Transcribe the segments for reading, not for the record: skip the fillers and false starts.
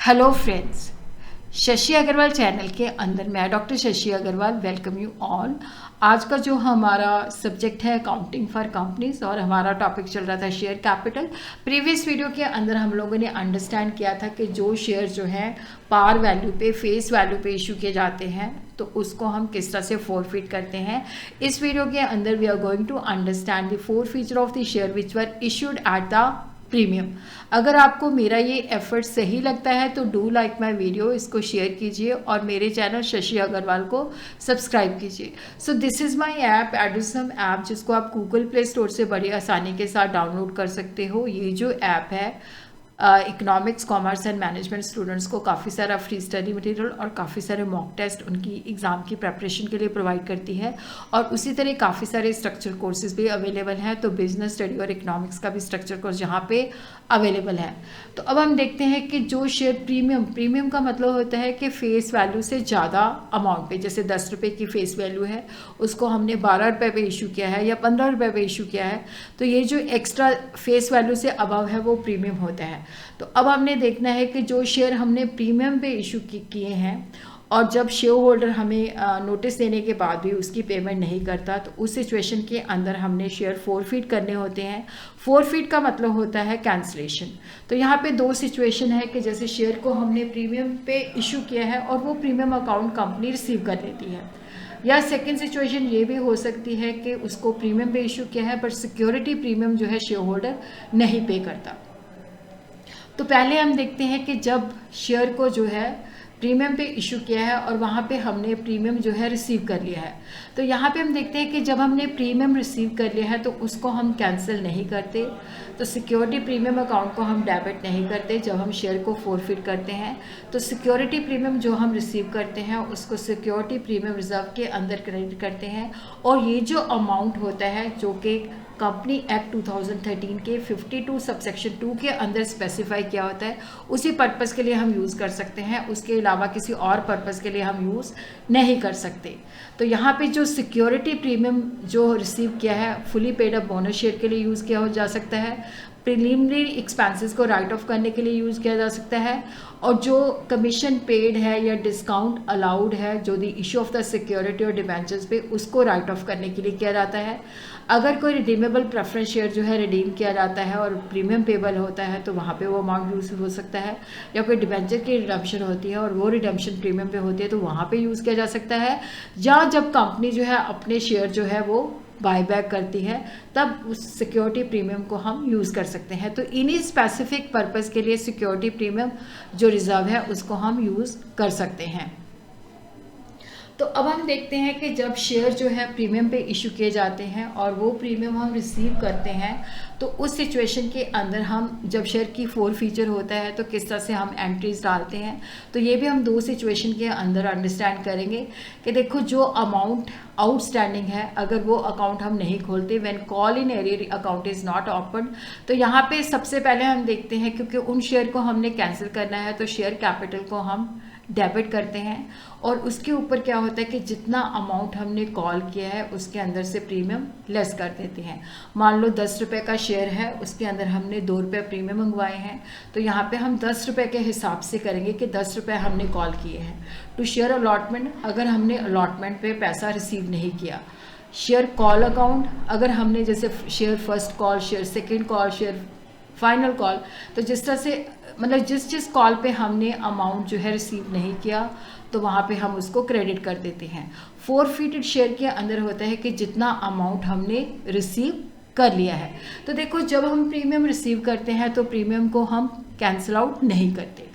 Hello friends, Shashi Agarwal channel के अंदर मैं doctor Shashi Agarwal welcome you all. आज का जो हमारा सब्जेक्ट है अकाउंटिंग फॉर कंपनीज और हमारा टॉपिक चल रहा था शेयर कैपिटल। प्रीवियस वीडियो के अंदर हम लोगों ने अंडरस्टैंड किया था कि जो शेयर जो है पार वैल्यू पे फेस वैल्यू पे इशू किए जाते हैं तो उसको हम किस तरह से फोरफिट करते हैं। इस वीडियो के अंदर we are going to understand the four feature of the share which were issued at the premium. अगर आपको मेरा ये एफर्ट सही लगता है तो डू लाइक माय वीडियो, इसको शेयर कीजिए और मेरे चैनल शशि अग्रवाल को सब्सक्राइब कीजिए। So this is my app Edusum app, जिसको आप गूगल प्ले स्टोर से बड़ी आसानी के साथ डाउनलोड कर सकते हो। ये जो ऐप है economics, commerce and management students को काफ़ी सारा फ्री स्टडी मटेरियल और काफ़ी सारे मॉक टेस्ट उनकी एग्ज़ाम की प्रिपरेशन के लिए प्रोवाइड करती है। और उसी तरह काफ़ी सारे स्ट्रक्चर कोर्सेज भी अवेलेबल हैं, तो बिजनेस स्टडी और इकोनॉमिक्स का भी स्ट्रक्चर कोर्स जहाँ पे अवेलेबल है। तो अब हम देखते हैं कि जो शेयर प्रीमियम का मतलब होता है कि फेस वैल्यू से ज़्यादा अमाउंट पे, जैसे 10 रुपये की फेस वैल्यू है उसको हमने 12 रुपये पे इशू किया है या 15 रुपये पे इशू किया है, तो ये जो एक्स्ट्रा फेस वैल्यू से अबव है वो प्रीमियम होता है। तो अब हमने देखना है कि जो शेयर हमने प्रीमियम पे इशू किए हैं और जब शेयर होल्डर हमें नोटिस देने के बाद भी उसकी पेमेंट नहीं करता तो उस सिचुएशन के अंदर हमने शेयर फोरफिट करने होते हैं। फोरफिट का मतलब होता है कैंसलेशन। तो यहाँ पे दो सिचुएशन है कि जैसे शेयर को हमने प्रीमियम पे इशू किया है और वो प्रीमियम अकाउंट कंपनी रिसीव कर लेती है, या सेकेंड सिचुएशन ये भी हो सकती है कि उसको प्रीमियम पे इशू किया है पर सिक्योरिटी प्रीमियम जो है शेयर होल्डर नहीं पे करता। तो पहले हम देखते हैं कि जब शेयर को जो है प्रीमियम पे इशू किया है और वहाँ पे हमने प्रीमियम जो है रिसीव कर लिया है, तो यहाँ पे हम देखते हैं कि जब हमने प्रीमियम रिसीव कर लिया है तो उसको हम कैंसिल नहीं करते, तो सिक्योरिटी प्रीमियम अकाउंट को हम डेबिट नहीं करते। जब हम शेयर को फोरफिट करते हैं तो सिक्योरिटी प्रीमियम जो हम रिसीव करते हैं उसको सिक्योरिटी प्रीमियम रिजर्व के अंदर क्रेडिट करते हैं। और ये जो अमाउंट होता है जो कि कंपनी एक्ट 2013 के 52 सबसेक्शन 2 के अंदर स्पेसिफाई किया होता है, उसी पर्पस के लिए हम यूज़ कर सकते हैं, उसके अलावा किसी और पर्पस के लिए हम यूज़ नहीं कर सकते। तो यहाँ पे जो सिक्योरिटी प्रीमियम जो रिसीव किया है fully paid up bonus share के लिए यूज़ किया जा सकता है, प्रिलिमिनरी एक्सपेंसेस को राइट ऑफ करने के लिए यूज़ किया जा सकता है, और जो कमीशन पेड है या डिस्काउंट अलाउड है जो दी इशू ऑफ द सिक्योरिटी और डिबेंचर्स पे उसको राइट ऑफ करने के लिए किया जाता है। अगर कोई रिडीमेबल प्रेफरेंस शेयर जो है रिडीम किया जाता है और प्रीमियम पेबल होता है तो वहाँ पे वो अमाउंट यूज़ हो सकता है, या कोई डिबेंचर की रिडम्पशन होती है और वो रिडम्पशन प्रीमियम पे होती है तो वहाँ पे यूज़ किया जा सकता है, या जब कंपनी जो है अपने शेयर जो है वो बायबैक करती है तब उस सिक्योरिटी प्रीमियम को हम यूज़ कर सकते हैं। तो इन्हीं स्पेसिफिक पर्पस के लिए सिक्योरिटी प्रीमियम जो रिजर्व है उसको हम यूज़ कर सकते हैं। तो अब हम देखते हैं कि जब शेयर जो है प्रीमियम पे इशू किए जाते हैं और वो प्रीमियम हम रिसीव करते हैं तो उस सिचुएशन के अंदर हम जब शेयर की फोर फीचर होता है तो किस तरह से हम एंट्रीज डालते हैं, तो ये भी हम दो सिचुएशन के अंदर अंडरस्टैंड करेंगे कि देखो जो अमाउंट आउटस्टैंडिंग है अगर वो अकाउंट हम नहीं खोलते, when call in arrear account is not open, तो यहाँ पे सबसे पहले हम देखते हैं क्योंकि उन शेयर को हमने कैंसिल करना है तो शेयर कैपिटल को हम डेबिट करते हैं और उसके ऊपर क्या होता है कि जितना अमाउंट हमने कॉल किया है उसके अंदर से प्रीमियम लेस कर देते हैं। मान लो 10 रुपये का शेयर है, उसके अंदर हमने 2 रुपये प्रीमियम मंगवाए हैं, तो यहाँ पे हम 10 रुपये के हिसाब से करेंगे कि 10 रुपये हमने कॉल किए हैं। टू शेयर अलॉटमेंट, अगर हमने अलॉटमेंट पे पैसा रिसीव नहीं किया। शेयर कॉल अकाउंट, अगर हमने जैसे share first call, share second call, share final call, तो जिस तरह से मतलब जिस कॉल पे हमने अमाउंट जो है रिसीव नहीं किया तो वहाँ पे हम उसको क्रेडिट कर देते हैं। फोरफिटेड शेयर के अंदर होता है कि जितना अमाउंट हमने रिसीव कर लिया है। तो देखो जब हम प्रीमियम रिसीव करते हैं तो प्रीमियम को हम कैंसिल आउट नहीं करते,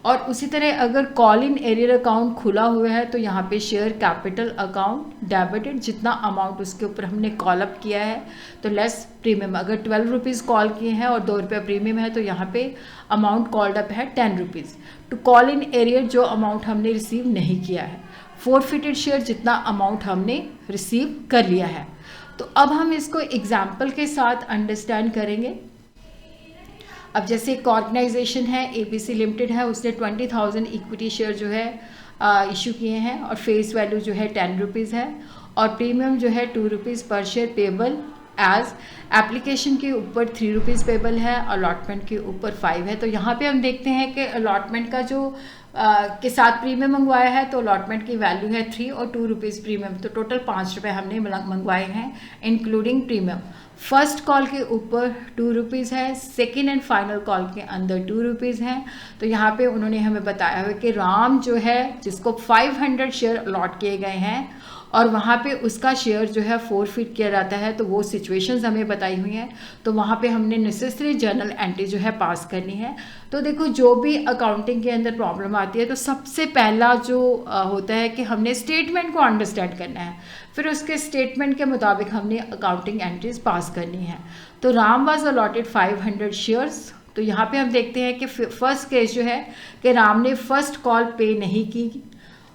और उसी तरह अगर कॉल इन एरियर अकाउंट खुला हुआ है तो यहाँ पे शेयर कैपिटल अकाउंट डेबिटेड, जितना अमाउंट उसके ऊपर हमने कॉल अप किया है तो लेस प्रीमियम। अगर 12 रुपीज़ कॉल किए हैं और 2 रुपये प्रीमियम है तो यहाँ पे अमाउंट कॉल्ड अप है 10 rupees. To call in arrear, जो अमाउंट हमने रिसीव नहीं किया है। फोरफिटेड शेयर, जितना अमाउंट हमने रिसीव कर लिया है। तो अब हम इसको एग्जाम्पल के साथ अंडरस्टैंड करेंगे। अब जैसे एक ऑर्गेनाइजेशन है ABC लिमिटेड है, उसने 20,000 इक्विटी शेयर जो है इशू किए हैं और फेस वैल्यू जो है 10 रुपीज़ है और प्रीमियम जो है 2 रुपीज़ पर शेयर पेबल एज एप्लीकेशन के ऊपर 3 रुपीज़ पेबल है, अलॉटमेंट के ऊपर 5 है। तो यहाँ पे हम देखते हैं कि अलॉटमेंट का जो के साथ प्रीमियम मंगवाया है तो अलॉटमेंट की वैल्यू है 3 और 2 रुपीज़ प्रीमियम, तो टोटल 5 रुपये हमने मंगवाए हैं इंक्लूडिंग प्रीमियम। फर्स्ट कॉल के ऊपर 2 रुपीज़ है, सेकेंड एंड फाइनल कॉल के अंदर 2 रुपीज़ हैं। तो यहाँ पे उन्होंने हमें बताया हुआ कि राम जो है जिसको 500 शेयर अलॉट किए गए हैं और वहाँ पे उसका शेयर जो है फोरफिट किया जाता है, तो वो सिचुएशंस हमें बताई हुई हैं। तो वहाँ पे हमने नेसेसरी जर्नल एंट्री जो है पास करनी है। तो देखो जो भी अकाउंटिंग के अंदर प्रॉब्लम आती है तो सबसे पहला जो होता है कि हमने स्टेटमेंट को अंडरस्टैंड करना है, फिर उसके स्टेटमेंट के मुताबिक हमने अकाउंटिंग एंट्रीज पास करनी है। तो राम वाज अलॉटेड 500 शेयर्स। तो यहाँ पे हम देखते हैं कि फर्स्ट केस जो है कि राम ने फर्स्ट कॉल पे नहीं की,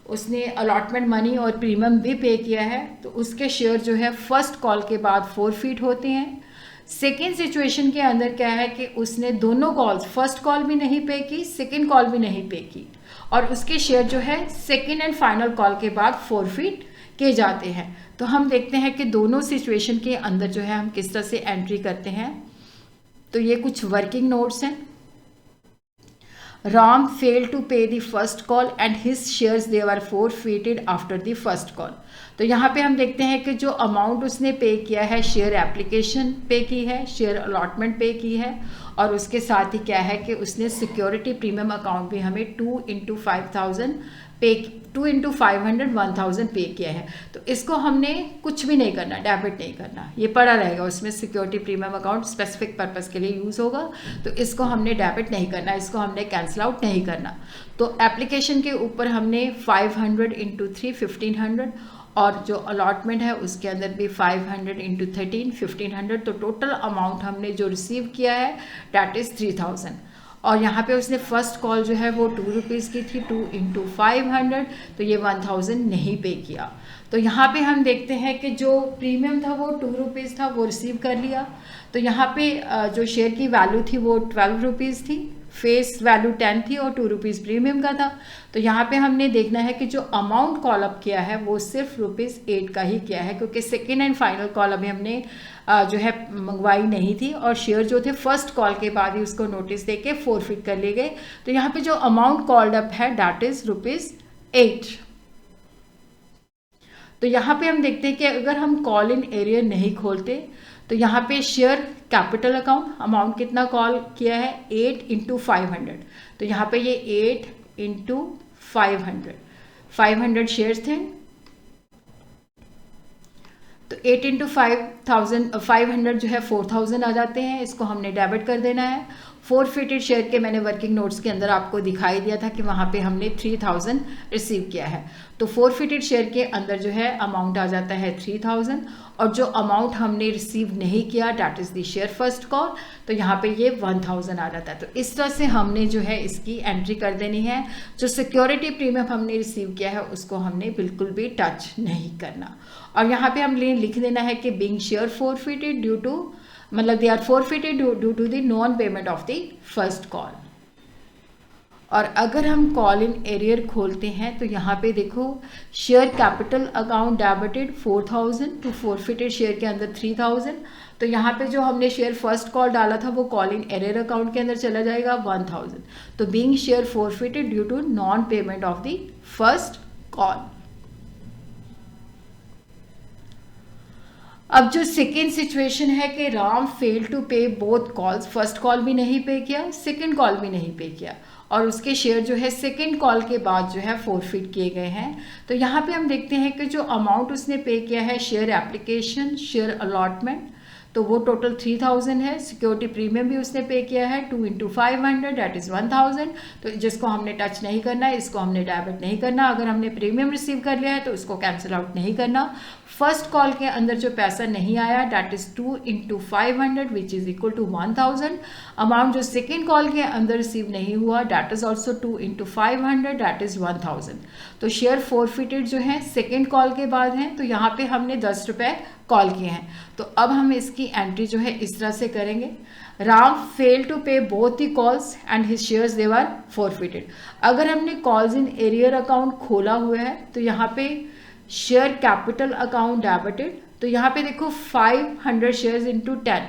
उसने अलॉटमेंट मनी और प्रीमियम भी पे किया है, तो उसके शेयर जो है फर्स्ट कॉल के बाद फोरफिट होते हैं। सेकेंड सिचुएशन के अंदर क्या है कि उसने दोनों कॉल्स, फर्स्ट कॉल भी नहीं पे की, सेकेंड कॉल भी नहीं पे की, और उसके शेयर जो है सेकेंड एंड फाइनल कॉल के बाद फोरफिट किए जाते हैं। तो हम देखते हैं कि दोनों सिचुएशन के अंदर जो है हम किस तरह से एंट्री करते हैं। तो ये कुछ वर्किंग नोट्स हैं। Ram failed to pay the first call and his shares they were forfeited after the first call। तो यहाँ पे हम देखते हैं कि जो अमाउंट उसने पे किया है, शेयर एप्लीकेशन पे की है, शेयर अलॉटमेंट पे की है, और उसके साथ ही क्या है कि उसने सिक्योरिटी प्रीमियम अकाउंट भी हमें 2 × 5,000 पे 2 × 500 1000 पे किया है। तो इसको हमने कुछ भी नहीं करना, डेबिट नहीं करना, ये पड़ा रहेगा उसमें। Security premium account specific purpose के लिए यूज़ होगा, तो इसको हमने डेबिट नहीं करना, इसको हमने कैंसिल आउट नहीं करना। तो एप्लीकेशन के ऊपर हमने 500 × 3 1500, और जो अलॉटमेंट है उसके अंदर भी 500 × 13 1500। तो टोटल अमाउंट हमने जो रिसीव किया है डैट इज़ 3000। और यहाँ पे उसने फर्स्ट कॉल जो है वो 2 रुपीज़ की थी, 2 × 500, तो ये 1000 नहीं पे किया। तो यहाँ पे हम देखते हैं कि जो प्रीमियम था वो 2 रुपीज़ था, वो रिसीव कर लिया। तो यहाँ पे जो शेयर की वैल्यू थी वो 12 रुपीज़ थी, फेस वैल्यू 10 थी और 2 रुपीज़ प्रीमियम का था। तो यहाँ पे हमने देखना है कि जो अमाउंट कॉल अप किया है वो सिर्फ ₹8 का ही किया है, क्योंकि सेकेंड एंड फाइनल कॉल अभी हमने जो है मंगवाई नहीं थी, और शेयर जो थे फर्स्ट कॉल के बाद ही उसको नोटिस देके फोरफिट कर लिए गए। तो यहाँ पे जो अमाउंट कॉल्ड अप है डैट इज ₹8। तो यहाँ पे हम देखते हैं कि अगर हम कॉल इन एरियर नहीं खोलते तो यहाँ पे शेयर कैपिटल अकाउंट अमाउंट कितना कॉल किया है 8 × 500। तो यहाँ पे ये 8 × 500 शेयर्स थे, तो 8 × 500 जो है 4000 आ जाते हैं, इसको हमने डेबिट कर देना है। फोरफिटेड शेयर के मैंने वर्किंग नोट्स के अंदर आपको दिखाई दिया था कि वहाँ पे हमने 3000 रिसीव किया है। तो फोरफिटेड शेयर के अंदर जो है अमाउंट आ जाता है 3000, और जो अमाउंट हमने रिसीव नहीं किया that is the share first call, तो यहाँ पे ये 1000 आ जाता है। तो इस तरह से हमने जो है इसकी एंट्री कर देनी है। जो सिक्योरिटी प्रीमियम हमने रिसीव किया है उसको हमने बिल्कुल भी टच नहीं करना, और यहाँ पे हम लिख देना है कि being share forfeited due to, मतलब they are forfeited due to the non payment of the first call. और अगर हम कॉल इन एरियर खोलते हैं तो यहाँ पे देखो शेयर कैपिटल अकाउंट डेबिटेड 4000, तो फोरफिटेड शेयर के अंदर 3000। तो यहाँ पे जो हमने शेयर फर्स्ट कॉल डाला था वो कॉल इन एरियर अकाउंट के अंदर चला जाएगा 1000। तो being share forfeited due to non payment of the first call. अब जो सेकेंड सिचुएशन है कि Ram fail to pay both calls, first call भी नहीं पे किया, सेकेंड कॉल भी नहीं पे किया, और उसके शेयर जो है सेकेंड कॉल के बाद जो है फोरफिट किए गए हैं। तो यहाँ पे हम देखते हैं कि जो अमाउंट उसने पे किया है शेयर एप्लीकेशन, शेयर अलॉटमेंट, तो वो टोटल 3000 है। सिक्योरिटी प्रीमियम भी उसने पे किया है 2 × 500 डैट इज़ 1000। तो जिसको हमने टच नहीं करना है, इसको हमने डेबिट नहीं करना। अगर हमने प्रीमियम रिसीव कर लिया है तो उसको कैंसिल आउट नहीं करना। फर्स्ट कॉल के अंदर जो पैसा नहीं आया that is 2 × 500 which is equal to 1000। Amount जो सेकेंड कॉल के अंदर रिसीव नहीं हुआ that is also 2 × 500 that is 1000। तो शेयर फोरफिटेड जो है सेकेंड कॉल के बाद हैं, तो यहाँ पे हमने 10 रुपये कॉल किए हैं। तो अब हम इसकी एंट्री जो है इस तरह से करेंगे। Ram fail to pay both the calls and his shares they were forfeited. अगर हमने कॉल्स इन एरियर अकाउंट खोला हुआ है तो यहाँ पे शेयर कैपिटल अकाउंट डेबिटेड तो यहाँ पे देखो 500 शेयर्स इंटू 10,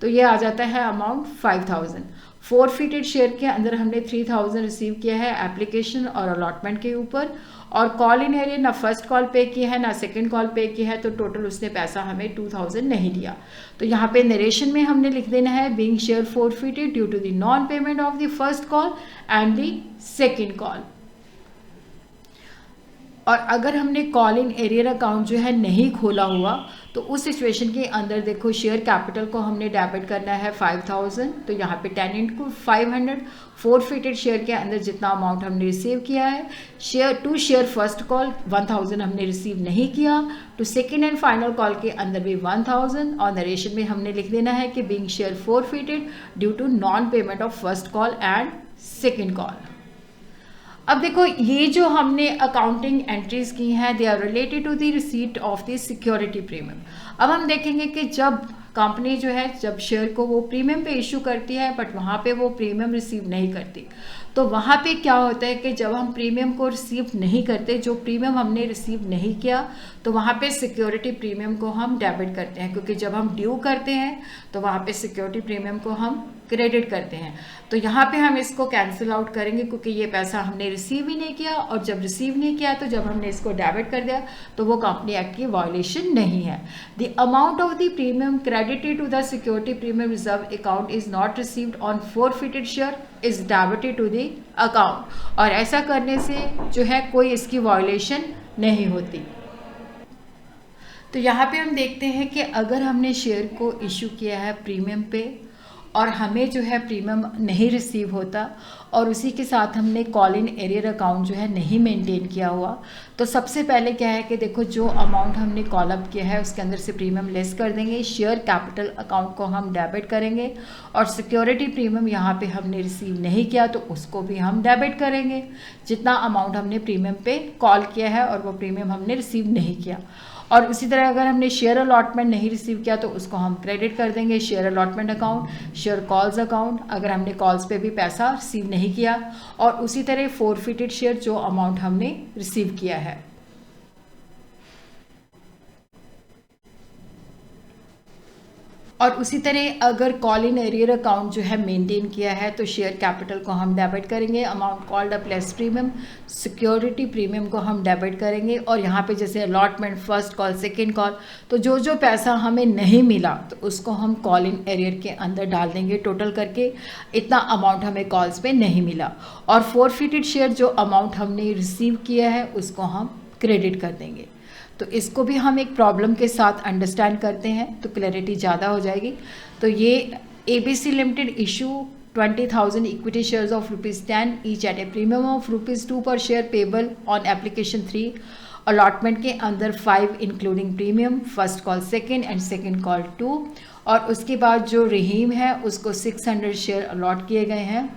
तो ये आ जाता है अमाउंट 5000। फोरफिटेड शेयर के अंदर हमने 3000 रिसीव किया है एप्लीकेशन और अलॉटमेंट के ऊपर, और कॉल इन एरियर ना फर्स्ट कॉल पे किया है ना सेकंड कॉल पे किया है, तो टोटल उसने पैसा हमें 2000 नहीं दिया। तो यहाँ पे नरेशन में हमने लिख देना है being share forfeited due to the non payment of the first call and the second call. और अगर हमने कॉल इन एरियर अकाउंट जो है नहीं खोला हुआ, तो उस सिचुएशन के अंदर देखो शेयर कैपिटल को हमने डेबिट करना है 5000, तो यहाँ पे 10 इंटू 500 फोरफिटेड शेयर के अंदर जितना अमाउंट हमने रिसीव किया है, शेयर फर्स्ट कॉल 1000 हमने रिसीव नहीं किया, to second and final call के अंदर भी 1000, और नरेशन में हमने लिख देना है कि being share forfeited due to non payment of first call and second call. अब देखो ये जो हमने अकाउंटिंग एंट्रीज की हैं they are related to the receipt of the security premium. अब हम देखेंगे कि जब कंपनी जो है जब शेयर को वो प्रीमियम पे इशू करती है बट वहाँ पे वो प्रीमियम रिसीव नहीं करती, तो वहाँ पे क्या होता है कि जब हम प्रीमियम को रिसीव नहीं करते, जो प्रीमियम हमने रिसीव नहीं किया, तो वहाँ पे सिक्योरिटी प्रीमियम को हम डेबिट करते हैं, क्योंकि जब हम ड्यू करते हैं तो वहाँ पे सिक्योरिटी प्रीमियम को हम क्रेडिट करते हैं। तो यहाँ पे हम इसको कैंसिल आउट करेंगे क्योंकि ये पैसा हमने रिसीव ही नहीं किया, और जब रिसीव नहीं किया तो जब हमने इसको डेबिट कर दिया तो वो कंपनी एक्ट की वायलेशन नहीं है। The amount of the premium credited to the security premium reserve account is not received on forfeited share is debited to the account, और ऐसा करने से जो है कोई इसकी वायलेशन नहीं होती। तो यहाँ पे हम देखते हैं कि अगर हमने शेयर को इशू किया है प्रीमियम पे और हमें जो है प्रीमियम नहीं रिसीव होता, और उसी के साथ हमने कॉल इन एरियर अकाउंट जो है नहीं मेंटेन किया हुआ, तो सबसे पहले क्या है कि देखो जो अमाउंट हमने कॉल अप किया है उसके अंदर से प्रीमियम लेस कर देंगे, शेयर कैपिटल अकाउंट को हम डेबिट करेंगे, और सिक्योरिटी प्रीमियम यहाँ पे हमने रिसीव नहीं किया तो उसको भी हम डेबिट करेंगे, जितना अमाउंट हमने प्रीमियम पे कॉल किया है और वो प्रीमियम हमने रिसीव नहीं किया। और उसी तरह अगर हमने शेयर अलॉटमेंट नहीं रिसीव किया तो उसको हम क्रेडिट कर देंगे, share allotment account, share calls account, अगर हमने कॉल्स पे भी पैसा रिसीव नहीं किया, और उसी तरह फोरफिटेड शेयर जो अमाउंट हमने रिसीव किया है। और उसी तरह अगर कॉल इन एरियर अकाउंट जो है मेंटेन किया है तो शेयर कैपिटल को हम डेबिट करेंगे, amount called up less premium, security premium को हम डेबिट करेंगे, और यहाँ पे जैसे allotment first call second call, तो जो जो पैसा हमें नहीं मिला तो उसको हम कॉल इन एरियर के अंदर डाल देंगे टोटल करके, इतना अमाउंट हमें कॉल्स पे नहीं मिला, और फोरफिटेड शेयर जो अमाउंट हमने रिसीव किया है उसको हम क्रेडिट कर देंगे। तो इसको भी हम एक प्रॉब्लम के साथ अंडरस्टैंड करते हैं तो क्लैरिटी ज़्यादा हो जाएगी। तो ये ABC limited issue 20,000 equity shares of ₹10 each eight A premium of ₹2 पर share payable on application 3, allotment के अंदर 5 including premium, first call second and second call 2, और उसके बाद जो रहीम है उसको 600 शेयर अलॉट किए गए हैं।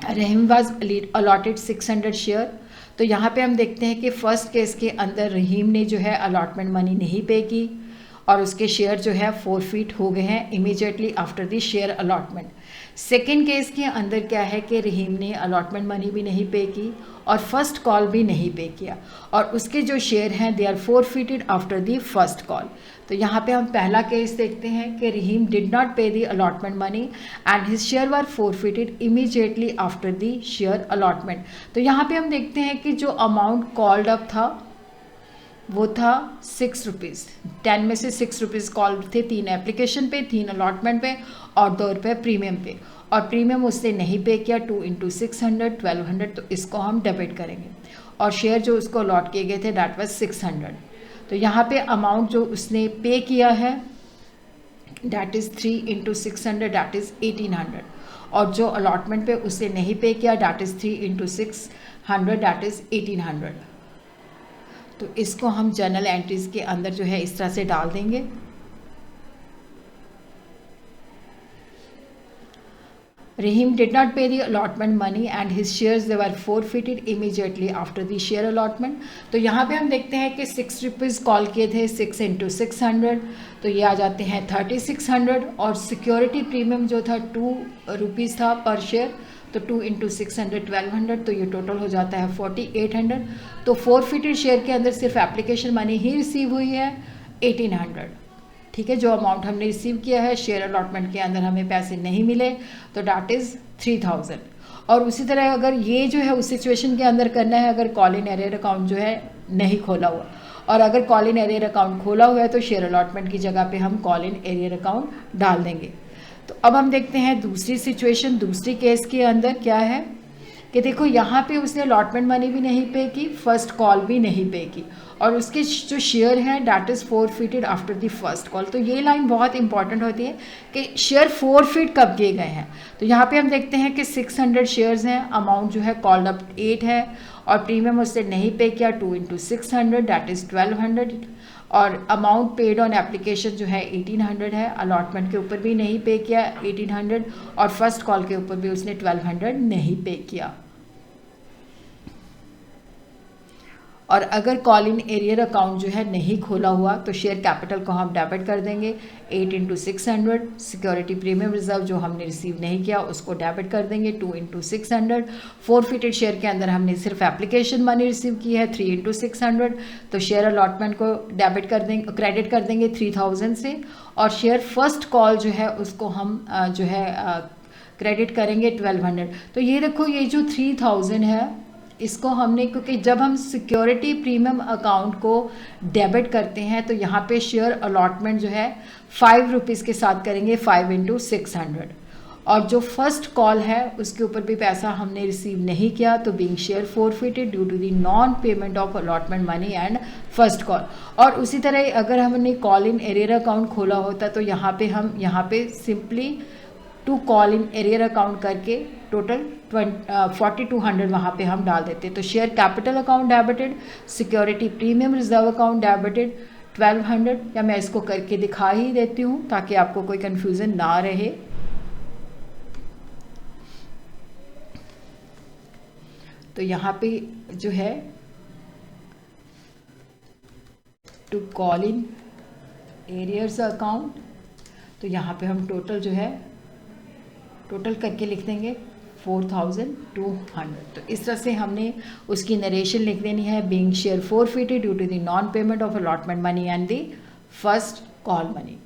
रहीम वाज अलॉटेड 600 शेयर। तो यहाँ पे हम देखते हैं कि फर्स्ट केस के अंदर रहीम ने जो है अलॉटमेंट मनी नहीं पे की और उसके शेयर जो है फोरफिट हो गए हैं immediately after the share allotment. Second case के अंदर क्या है कि रहीम ने अलॉटमेंट मनी भी नहीं पे की और फर्स्ट कॉल भी नहीं पे किया, और उसके जो शेयर हैं they are forfeited after the first call. तो यहाँ पे हम पहला केस देखते हैं कि Rahim did not pay the allotment money and his share were forfeited immediately after the share allotment. तो यहाँ पे हम देखते हैं कि जो अमाउंट कॉल्ड अप था वो था ₹6, 10 में से ₹6 कॉल थे, 3 एप्लीकेशन पे, 3 अलॉटमेंट पे और ₹2 प्रीमियम पे, और प्रीमियम उसने नहीं पे किया 2 × 600 1200, तो इसको हम डेबिट करेंगे, और शेयर जो उसको अलॉट किए गए थे दैट वाज 600। तो यहाँ पे अमाउंट जो उसने पे किया है दैट इज़ 3 × 600 दैट इज़ 1800, और जो अलॉटमेंट पे उसने नहीं पे किया दैट इज़ 3 × 600 दैट इज़ 1800। तो इसको हम जर्नल एंट्रीज के अंदर जो है इस तरह से डाल देंगे। Rahim did not pay the allotment money and his shares they were forfeited immediately after the share allotment। तो यहाँ पे हम देखते हैं कि ₹6 कॉल किए थे, 6 × 600, तो ये आ जाते हैं 3600, और सिक्योरिटी प्रीमियम जो था ₹2 था पर शेयर, तो 2 × 600 1200, तो ये टोटल हो जाता है 4800। तो फोरफिटेड शेयर के अंदर सिर्फ एप्लीकेशन मनी ही रिसीव हुई है, 1800, ठीक है। जो अमाउंट हमने रिसीव किया है शेयर अलॉटमेंट के अंदर हमें पैसे नहीं मिले तो डैट इज़ 3000। और उसी तरह अगर ये जो है उस सिचुएशन के अंदर करना है अगर कॉल इन एरियर अकाउंट जो है नहीं खोला हुआ, और अगर कॉल इन एरियर अकाउंट खोला हुआ है तो शेयर अलॉटमेंट की जगह पे हम कॉल इन एरियर अकाउंट डाल देंगे। तो अब हम देखते हैं दूसरी सिचुएशन, दूसरी केस के अंदर क्या है कि देखो यहाँ पे उसने अलॉटमेंट मनी भी नहीं पे की, फर्स्ट कॉल भी नहीं पे की, और उसके जो शेयर हैं that is forfeited after the first call. तो ये लाइन बहुत इंपॉर्टेंट होती है कि शेयर फोरफिट कब किए गए हैं। तो यहाँ पे हम देखते हैं कि 600 शेयर्स हैं, अमाउंट जो है कॉल्ड अप 8 है, और प्रीमियम उसने नहीं पे किया 2 × 600 डैट इज़ 1200, और अमाउंट पेड ऑन एप्लीकेशन जो है 1800 है, अलॉटमेंट के ऊपर भी नहीं पे किया 1800, और फर्स्ट कॉल के ऊपर भी उसने 1200 नहीं पे किया। और अगर कॉल इन एरियर अकाउंट जो है नहीं खोला हुआ तो शेयर कैपिटल को हम डेबिट कर देंगे 8 × 600, सिक्योरिटी प्रीमियम रिजर्व जो हमने रिसीव नहीं किया उसको डेबिट कर देंगे 2 × 600, फोरफिटेड शेयर के अंदर हमने सिर्फ एप्लीकेशन मनी रिसीव की है 3 × 600, तो शेयर अलॉटमेंट को डेबिट कर देंगे, क्रेडिट कर देंगे 3000 से, और शेयर फर्स्ट कॉल जो है उसको हम जो है क्रेडिट करेंगे 1200। तो ये देखो ये जो 3000 है इसको हमने, क्योंकि जब हम सिक्योरिटी प्रीमियम अकाउंट को डेबिट करते हैं तो यहाँ पे शेयर अलॉटमेंट जो है 5 रुपीज़ के साथ करेंगे 5 × 600, और जो फर्स्ट कॉल है उसके ऊपर भी पैसा हमने रिसीव नहीं किया तो being share forfeited due to the non payment of allotment money and first call. और उसी तरह अगर हमने कॉल इन एरियर अकाउंट खोला होता तो यहाँ पे हम simply to call in arrear account करके टोटल 4200 वहाँ पे हम डाल देते। तो share capital account debited, security premium reserve account debited 1200, या मैं इसको करके दिखा ही देती हूँ ताकि आपको कोई कंफ्यूजन ना रहे। तो यहाँ पे जो है to call in arrears account, तो यहाँ पे हम टोटल जो है टोटल करके लिख देंगे 4200। तो इस तरह से हमने उसकी नरेशन लिख देनी है, being share forfeited due to the non payment of allotment money and the first call money.